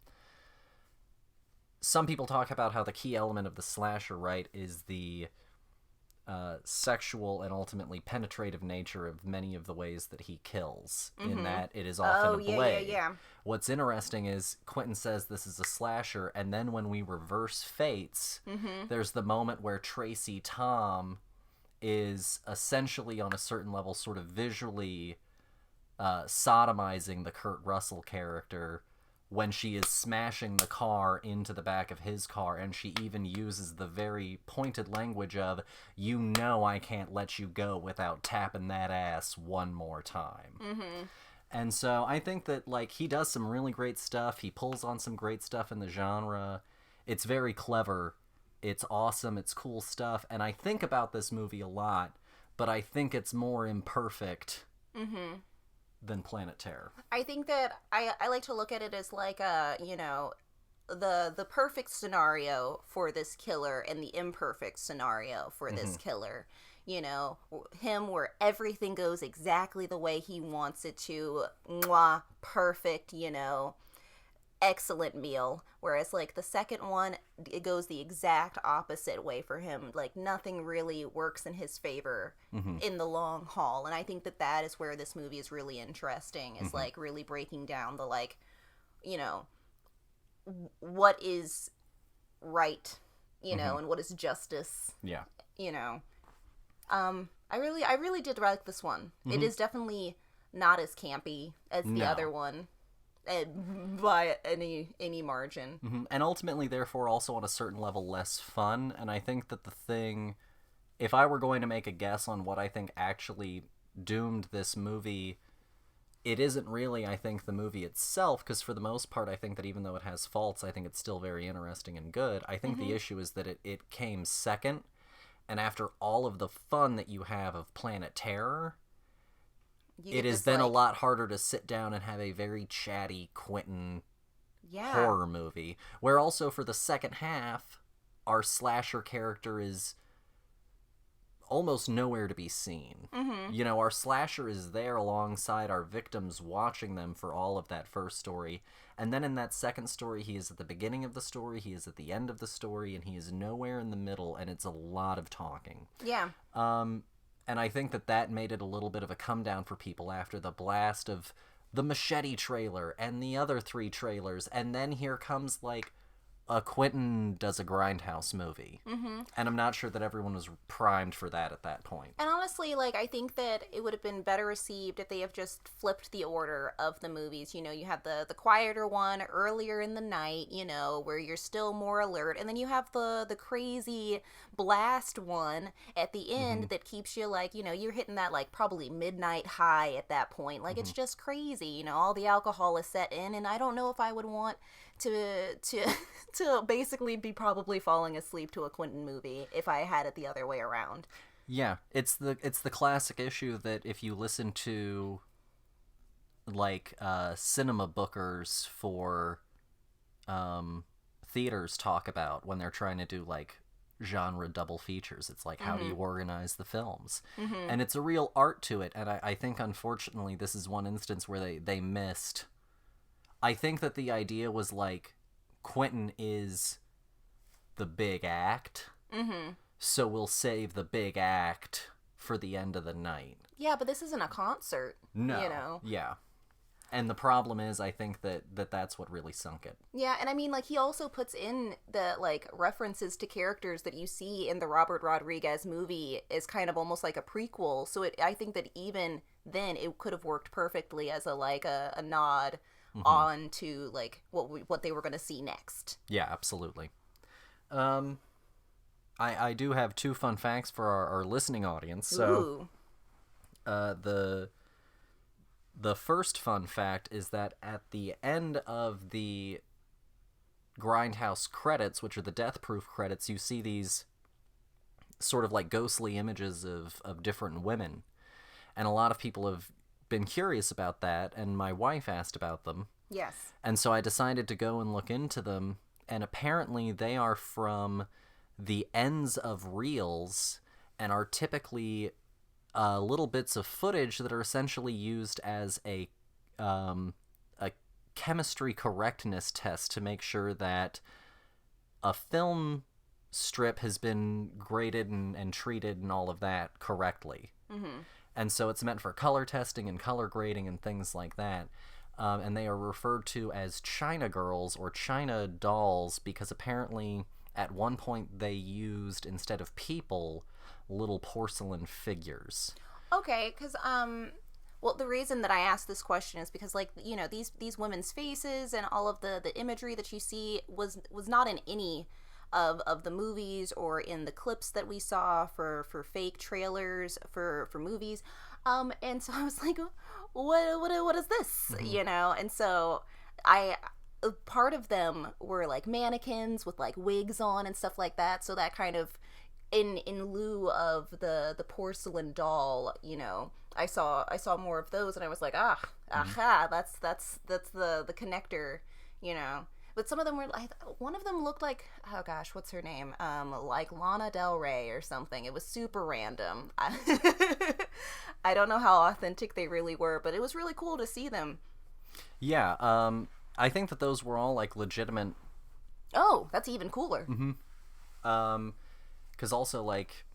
Some people talk about how the key element of the slasher, right, is the sexual and ultimately penetrative nature of many of the ways that he kills, in that it is often a blade. Yeah. What's interesting is Quentin says this is a slasher, and then when we reverse fates, there's the moment where Tracy Tom is essentially on a certain level sort of visually sodomizing the Kurt Russell character when she is smashing the car into the back of his car, and she even uses the very pointed language of, I can't let you go without tapping that ass one more time. Mm-hmm. And so I think that, like, he does some really great stuff. He pulls on some great stuff in the genre. It's very clever. It's awesome. It's cool stuff. And I think about this movie a lot, but I think it's more imperfect than Planet Terror. I think that I like to look at it as like the perfect scenario for this killer and the imperfect scenario for this killer. Him where everything goes exactly the way he wants it to. Mwah, perfect, excellent meal, whereas like the second one, it goes the exact opposite way for him. Like nothing really works in his favor in the long haul, and I think that is where this movie is really interesting, is like really breaking down the, like, you know, what is right, you know, and what is justice, you know. I really did like this one. It is definitely not as campy as the other one, by any margin. And ultimately, therefore, also on a certain level less fun. And I think that the thing, if I were going to make a guess on what I think actually doomed this movie, it isn't really, I think, the movie itself, because for the most part, I think that even though it has faults, I think it's still very interesting and good. I think the issue is that it came second, and after all of the fun that you have of Planet Terror, it is then a lot harder to sit down and have a very chatty Quentin horror movie, where also for the second half, our slasher character is almost nowhere to be seen. You know, our slasher is there alongside our victims, watching them for all of that first story, and then in that second story, he is at the beginning of the story, he is at the end of the story, and he is nowhere in the middle, and it's a lot of talking. And I think that made it a little bit of a come down for people after the blast of the Machete trailer and the other 3 trailers, and then here comes, like, a Quentin does a Grindhouse movie. And I'm not sure that everyone was primed for that at that point. And honestly, like, I think that it would have been better received if they have just flipped the order of the movies. You know, you have the quieter one earlier in the night, you know, where you're still more alert, and then you have the crazy blast one at the end that keeps you, like, you know, you're hitting that, like, probably midnight high at that point. Like, it's just crazy, you know, all the alcohol is set in, and I don't know if I would want to basically be probably falling asleep to a Quentin movie if I had it the other way around. Yeah, it's the classic issue that if you listen to, like, cinema bookers for theaters talk about when they're trying to do, like, genre double features, it's like, how do you organize the films? And it's a real art to it, and I think unfortunately this is one instance where they missed. I think that the idea was, like, Quentin is the big act, so we'll save the big act for the end of the night. Yeah, but this isn't a concert, no, you know? Yeah. And the problem is, I think that's what really sunk it. Yeah, and I mean, like, he also puts in the, like, references to characters that you see in the Robert Rodriguez movie is kind of almost like a prequel, so I think that even then it could have worked perfectly as a nod on to, like, what they were going to see next. Yeah, absolutely. I do have 2 fun facts for our listening audience. So, the first fun fact is that at the end of the Grindhouse credits, which are the Death Proof credits, you see these sort of like ghostly images of different women. And a lot of people have been curious about that, and my wife asked about them. Yes. And so I decided to go and look into them, and apparently they are from the ends of reels and are typically little bits of footage that are essentially used as a chemistry correctness test to make sure that a film strip has been graded and treated and all of that correctly. And so it's meant for color testing and color grading and things like that. And they are referred to as China girls or China dolls because apparently at one point they used, instead of people, little porcelain figures. Okay, because, well, the reason that I asked this question is because, like, you know, these women's faces and all of the imagery that you see was not in any of the movies or in the clips that we saw for fake trailers for movies. And so I was like, what is this? You know? And so part of them were like mannequins with like wigs on and stuff like that. So that kind of in lieu of the porcelain doll, you know, I saw more of those and I was like, that's the connector, you know. But some of them were like, one of them looked like, oh gosh, what's her name? Like Lana Del Rey or something. It was super random. I don't know how authentic they really were, but it was really cool to see them. Yeah, I think that those were all, like, legitimate... Oh, that's even cooler. Because also, like,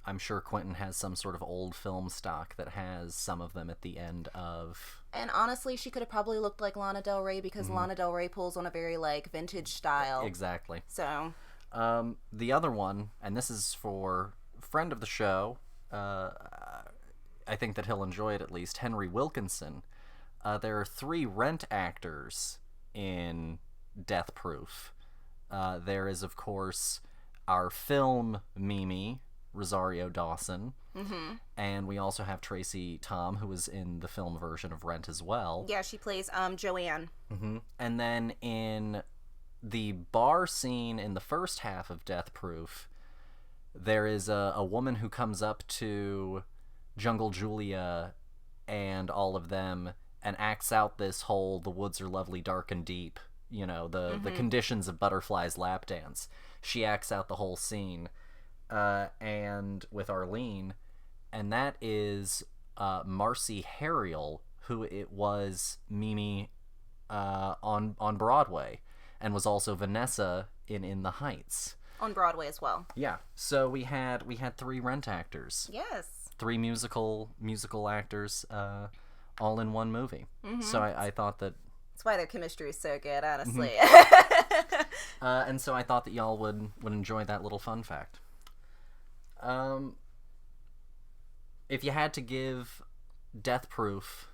I'm sure Quentin has some sort of old film stock that has some of them at the end of... And honestly, she could have probably looked like Lana Del Rey, because Lana Del Rey pulls on a very, like, vintage style. Exactly. So... The other one, and this is for a friend of the show, I think that he'll enjoy it at least, Henry Wilkinson. There are 3 Rent actors in Death Proof. There is, of course, our film Mimi, Rosario Dawson, and we also have Tracy Tom, who is in the film version of Rent as well. Yeah, she plays Joanne. And then in the bar scene in the first half of Death Proof, there is a woman who comes up to Jungle Julia and all of them and acts out this whole "the woods are lovely, dark and deep," you know, the conditions of Butterfly's lap dance. She acts out the whole scene, and with Arlene, and that is Marcy Harriel, who it was Mimi on Broadway, and was also Vanessa in The Heights. On Broadway as well. Yeah. So we had 3 Rent actors. Yes. 3 musical actors, all in one movie. So I thought that... That's why their chemistry is so good, honestly. And so I thought that y'all would enjoy that little fun fact. If you had to give Death Proof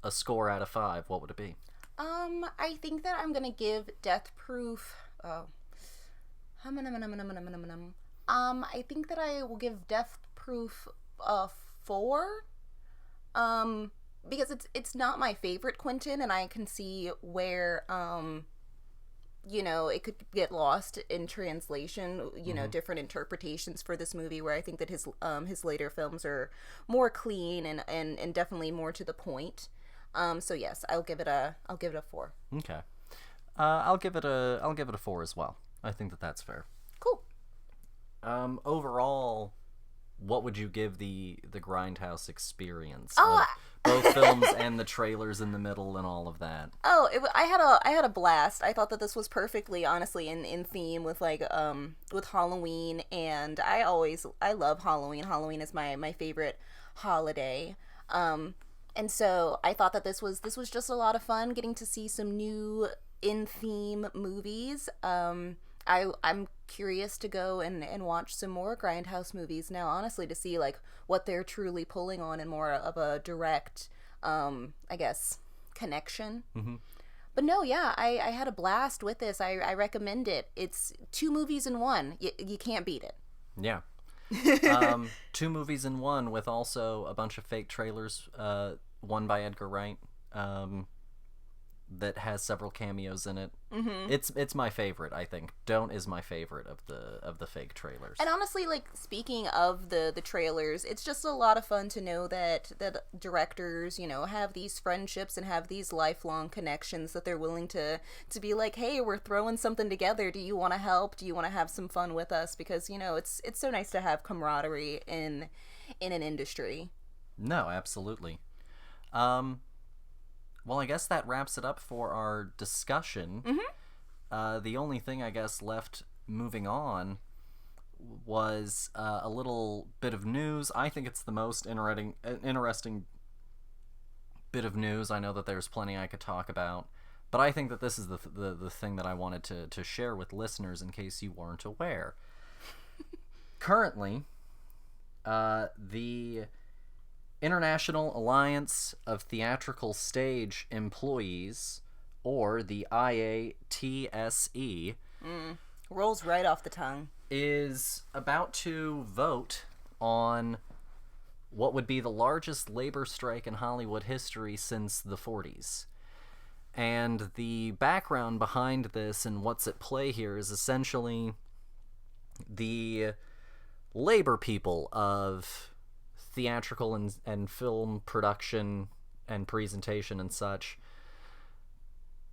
a score out of 5, what would it be? I think that I'm gonna give Death Proof... I think that I will give Death Proof a 4. Because it's not my favorite Quentin, and I can see where you know, it could get lost in translation, you know, different interpretations for this movie, where I think that his later films are more clean and definitely more to the point. So yes, I'll give it a 4. Okay. I'll give it a 4 as well. I think that that's fair. Cool. Overall, what would you give the Grindhouse experience? Oh, both films and the trailers in the middle and all of that. Oh, I had a blast. I thought that this was perfectly, honestly, in theme with with Halloween, and I love Halloween. Halloween is my favorite holiday. And so I thought that this was just a lot of fun, getting to see some new in theme movies. I'm curious to go and watch some more Grindhouse movies now, honestly, to see what they're truly pulling on in more of a direct, I guess, connection. But no, yeah, I had a blast with this. I recommend it. It's 2 movies in one. You can't beat it. Yeah. 2 movies in one, with also a bunch of fake trailers, one by Edgr Wright, that has several cameos in it. It's my favorite, I think. Don't is my favorite of the fake trailers. And honestly, speaking of the trailers, it's just a lot of fun to know that directors, have these friendships and have these lifelong connections, that they're willing to be like, hey, we're throwing something together. Do you want to help? Do you want to have some fun with us? Because, it's so nice to have camaraderie in an industry. No, absolutely. Well, I guess that wraps it up for our discussion. The only thing, I guess, left moving on was a little bit of news. I think it's the most interesting bit of news. I know that there's plenty I could talk about, but I think that this is the thing that I wanted to share with listeners in case you weren't aware. Currently, the International Alliance of Theatrical Stage Employees, or the IATSE, rolls right off the tongue, is about to vote on what would be the largest labor strike in Hollywood history since the 40s. And the background behind this and what's at play here is essentially the labor people of theatrical and film production and presentation and such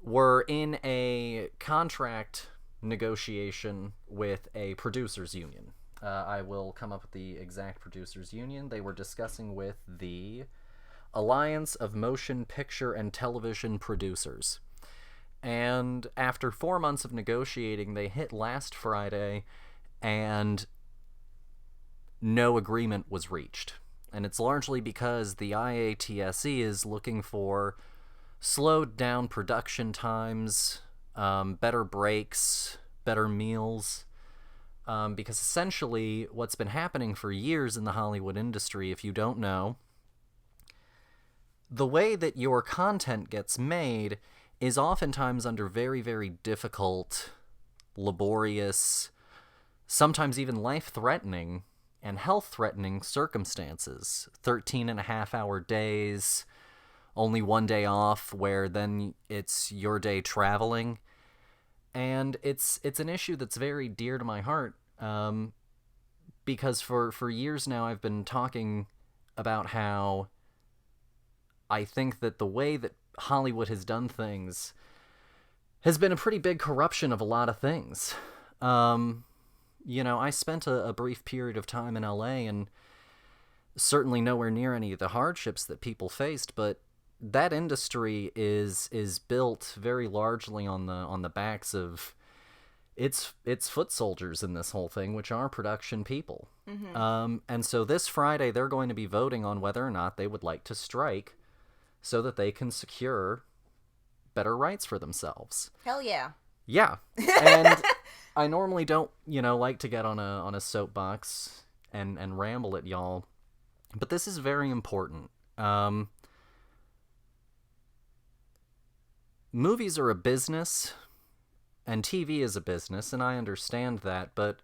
were in a contract negotiation with a producers union. I will come up with the exact producers union. They were discussing with the Alliance of Motion Picture and Television Producers. And after 4 months of negotiating, they hit last Friday, and no agreement was reached. And it's largely because the IATSE is looking for slowed down production times, better breaks, better meals, because essentially what's been happening for years in the Hollywood industry, if you don't know, the way that your content gets made is oftentimes under very, very difficult, laborious, sometimes even life-threatening and health-threatening circumstances. 13-and-a-half-hour days, only one day off, where then it's your day traveling. And it's an issue that's very dear to my heart, because for years now I've been talking about how I think that the way that Hollywood has done things has been a pretty big corruption of a lot of things. I spent a brief period of time in LA, and certainly nowhere near any of the hardships that people faced, but that industry is built very largely on the backs of its foot soldiers in this whole thing, which are production people. Mm-hmm. And so this Friday they're going to be voting on whether or not they would like to strike so that they can secure better rights for themselves. Hell yeah. Yeah. And I normally don't, like to get on a soapbox and ramble at y'all, but this is very important. Movies are a business, and TV is a business, and I understand that, but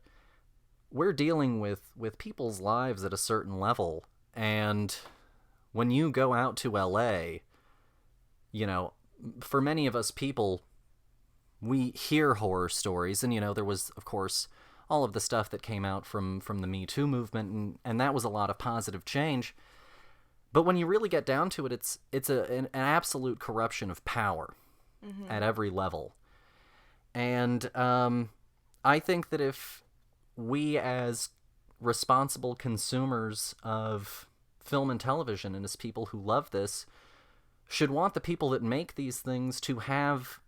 we're dealing with people's lives at a certain level, and when you go out to LA, for many of us people, we hear horror stories, and, there was, of course, all of the stuff that came out from the Me Too movement, and that was a lot of positive change, but when you really get down to it, it's an absolute corruption of power. Mm-hmm. At every level. And I think that if we as responsible consumers of film and television, and as people who love this, should want the people that make these things to have,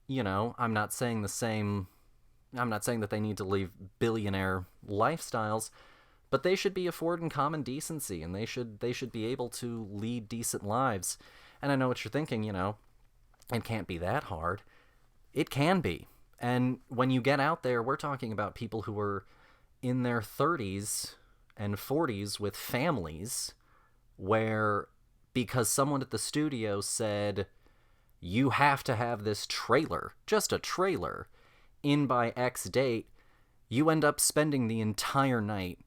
I'm not saying that they need to live billionaire lifestyles, but they should be afforded common decency, and they should be able to lead decent lives. And I know what you're thinking, it can't be that hard. It can be. And when you get out there, we're talking about people who are in their 30s and 40s with families, where because someone at the studio said, you have to have this trailer, just a trailer, in by X date, you end up spending the entire night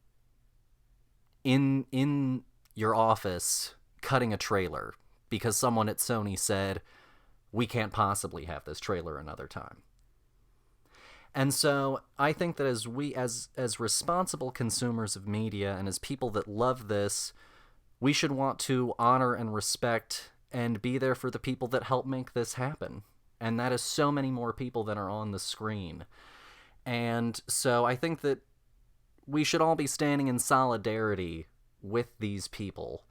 in your office cutting a trailer because someone at Sony said, we can't possibly have this trailer another time. And so I think that as responsible consumers of media and as people that love this, we should want to honor and respect and be there for the people that help make this happen. And that is so many more people than are on the screen. And so I think that we should all be standing in solidarity with these people.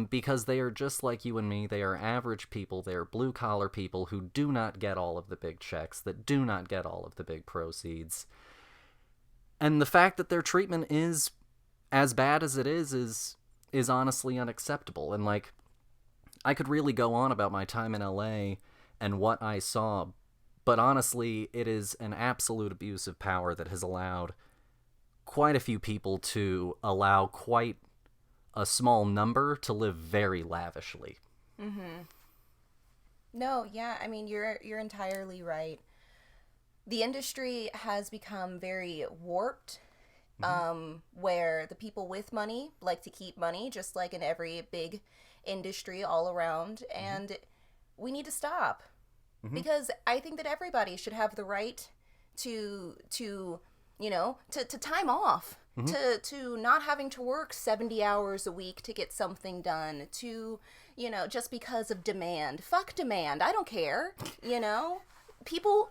Because they are just like you and me. They are average people. They are blue-collar people who do not get all of the big checks, that do not get all of the big proceeds. And the fact that their treatment is as bad as it is honestly unacceptable. And, I could really go on about my time in LA and what I saw, but honestly, it is an absolute abuse of power that has allowed quite a few people to allow quite a small number to live very lavishly. Mm-hmm. No, yeah, I mean, you're entirely right. The industry has become very warped, where the people with money like to keep money, just like in every big industry all around, and we need to stop. Because I think that everybody should have the right to time off. To not having to work 70 hours a week to get something done, to, just because of demand. Fuck demand. I don't care. People,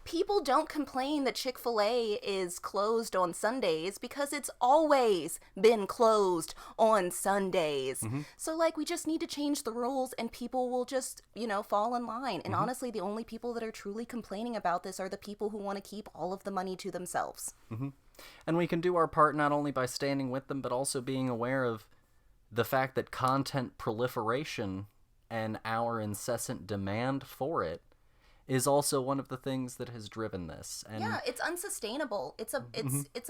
People don't complain that Chick-fil-A is closed on Sundays because it's always been closed on Sundays. So, like, we just need to change the rules and people will just, fall in line. And honestly, the only people that are truly complaining about this are the people who want to keep all of the money to themselves. And we can do our part not only by standing with them, but also being aware of the fact that content proliferation and our incessant demand for it is also one of the things that has driven this. And yeah, it's unsustainable. It's a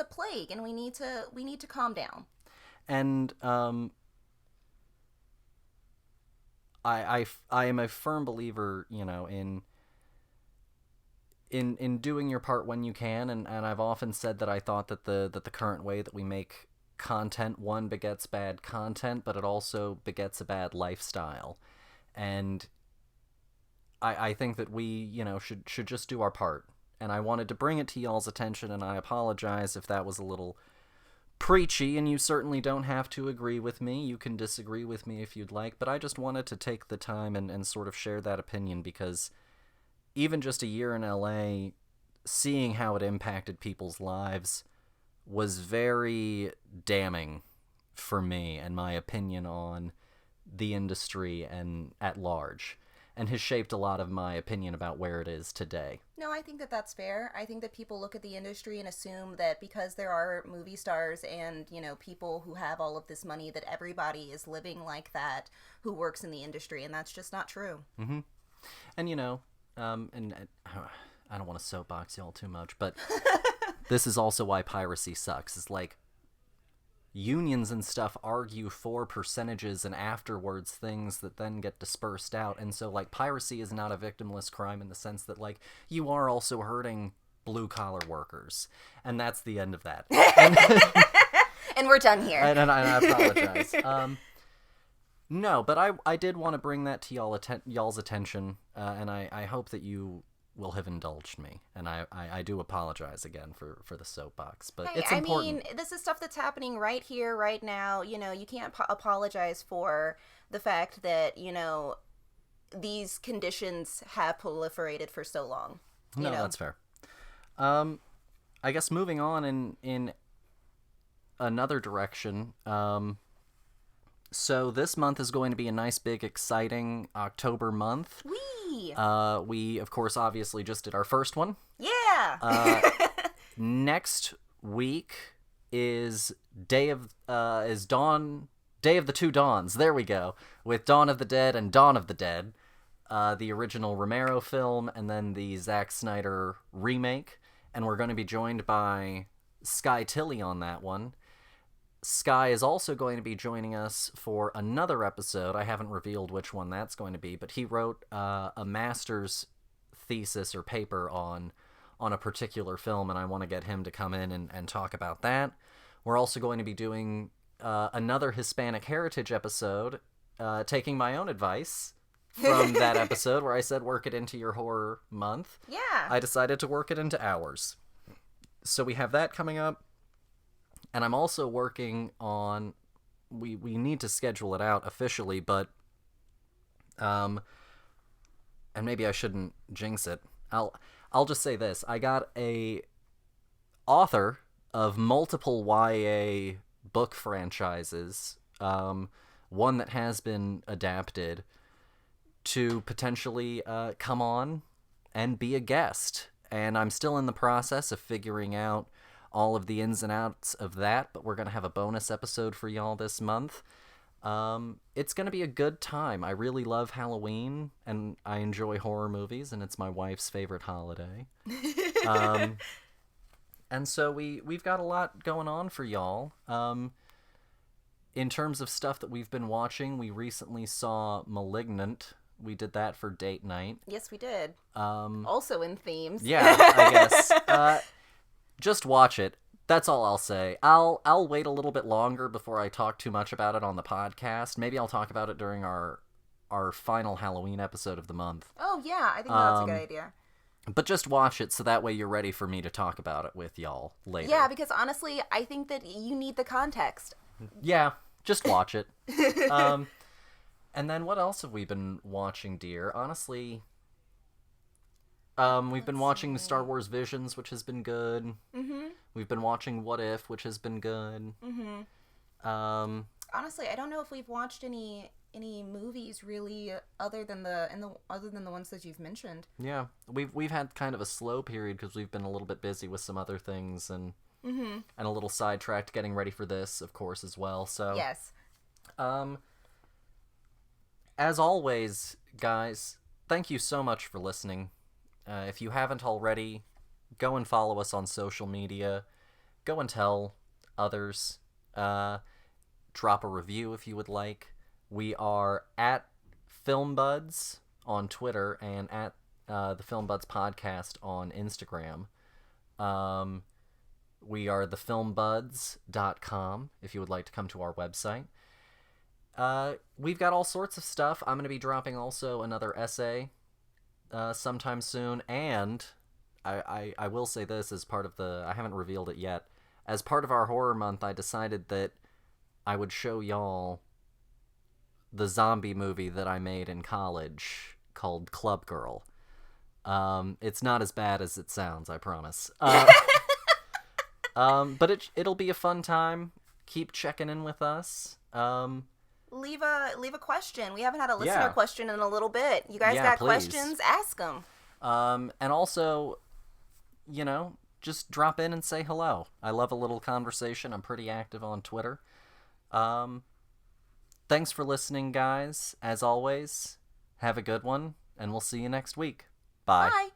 plague, and we need to calm down. And I am a firm believer, in doing your part when you can, and I've often said that I thought that the current way that we make content, one, begets bad content, but it also begets a bad lifestyle. And I think that we, should just do our part. And I wanted to bring it to y'all's attention, and I apologize if that was a little preachy, and you certainly don't have to agree with me. You can disagree with me if you'd like, but I just wanted to take the time and sort of share that opinion, because even just a year in LA, seeing how it impacted people's lives was very damning for me and my opinion on the industry and at large, and has shaped a lot of my opinion about where it is today. No, I think that that's fair. I think that people look at the industry and assume that because there are movie stars and, people who have all of this money, that everybody is living like that who works in the industry, and that's just not true. And, and I don't want to soapbox y'all too much, but this is also why piracy sucks. It's like, unions and stuff argue for percentages and afterwards things that then get dispersed out. And so, like, piracy is not a victimless crime in the sense that, like, you are also hurting blue-collar workers. And that's the end of that. And we're done here. And I apologize. No, but I did want to bring that to y'all's attention, and I hope that you will have indulged me, and I do apologize again for the soapbox, but hey, it's important. I mean, this is stuff that's happening right here, right now. You can't apologize for the fact that, these conditions have proliferated for so long. No, that's fair. I guess moving on in another direction, so this month is going to be a nice, big, exciting October month. We, of course, obviously just did our first one. Yeah! Next week is Day of the Two Dawns. There we go. With Dawn of the Dead and Dawn of the Dead. The original Romero film and then the Zack Snyder remake. And we're going to be joined by Sky Tilley on that one. Sky is also going to be joining us for another episode. I haven't revealed which one that's going to be, but he wrote a master's thesis or paper on a particular film, and I want to get him to come in and talk about that. We're also going to be doing another Hispanic Heritage episode, taking my own advice from that episode where I said work it into your horror month. Yeah. I decided to work it into ours. So we have that coming up. And I'm also working on, we need to schedule it out officially, but, and maybe I shouldn't jinx it. I'll just say this. I got a author of multiple YA book franchises, one that has been adapted, to potentially come on and be a guest. And I'm still in the process of figuring out all of the ins and outs of that, but we're going to have a bonus episode for y'all this month. It's going to be a good time. I really love Halloween, and I enjoy horror movies, and it's my wife's favorite holiday. And so we've got a lot going on for y'all. In terms of stuff that we've been watching, we recently saw Malignant. We did that for date night. Yes, we did. Also in themes. Yeah, I guess. Just watch it. That's all I'll say. I'll wait a little bit longer before I talk too much about it on the podcast. Maybe I'll talk about it during our final Halloween episode of the month. Oh, yeah. I think that's a good idea. But just watch it so that way you're ready for me to talk about it with y'all later. Yeah, because honestly, I think that you need the context. Yeah, just watch it. And then what else have we been watching, dear? Honestly, We've been watching the Star Wars Visions, which has been good. Mm-hmm. We've been watching What If, which has been good. Mm-hmm. Honestly, I don't know if we've watched any movies really other than the ones that you've mentioned. Yeah, we've had kind of a slow period because we've been a little bit busy with some other things and a little sidetracked getting ready for this, of course, as well. So Yes. As always, guys, thank you so much for listening. If you haven't already, go and follow us on social media. Go and tell others. Drop a review if you would like. We are at FilmBuds on Twitter and at the FilmBuds podcast on Instagram. We are thefilmbuds.com if you would like to come to our website. We've got all sorts of stuff. I'm going to be dropping also another essay sometime soon, and I will say this as part of I haven't revealed it yet. As part of our horror month, I decided that I would show y'all the zombie movie that I made in college called Club Girl. It's not as bad as it sounds, I promise. But it'll be a fun time. Keep checking in with us. Leave a question. We haven't had a listener question in a little bit. You guys got please. questions? Ask them. And also, just drop in and say hello. I love a little conversation. I'm pretty active on Twitter. Thanks for listening, guys. As always, have a good one, and we'll see you next week. Bye. Bye.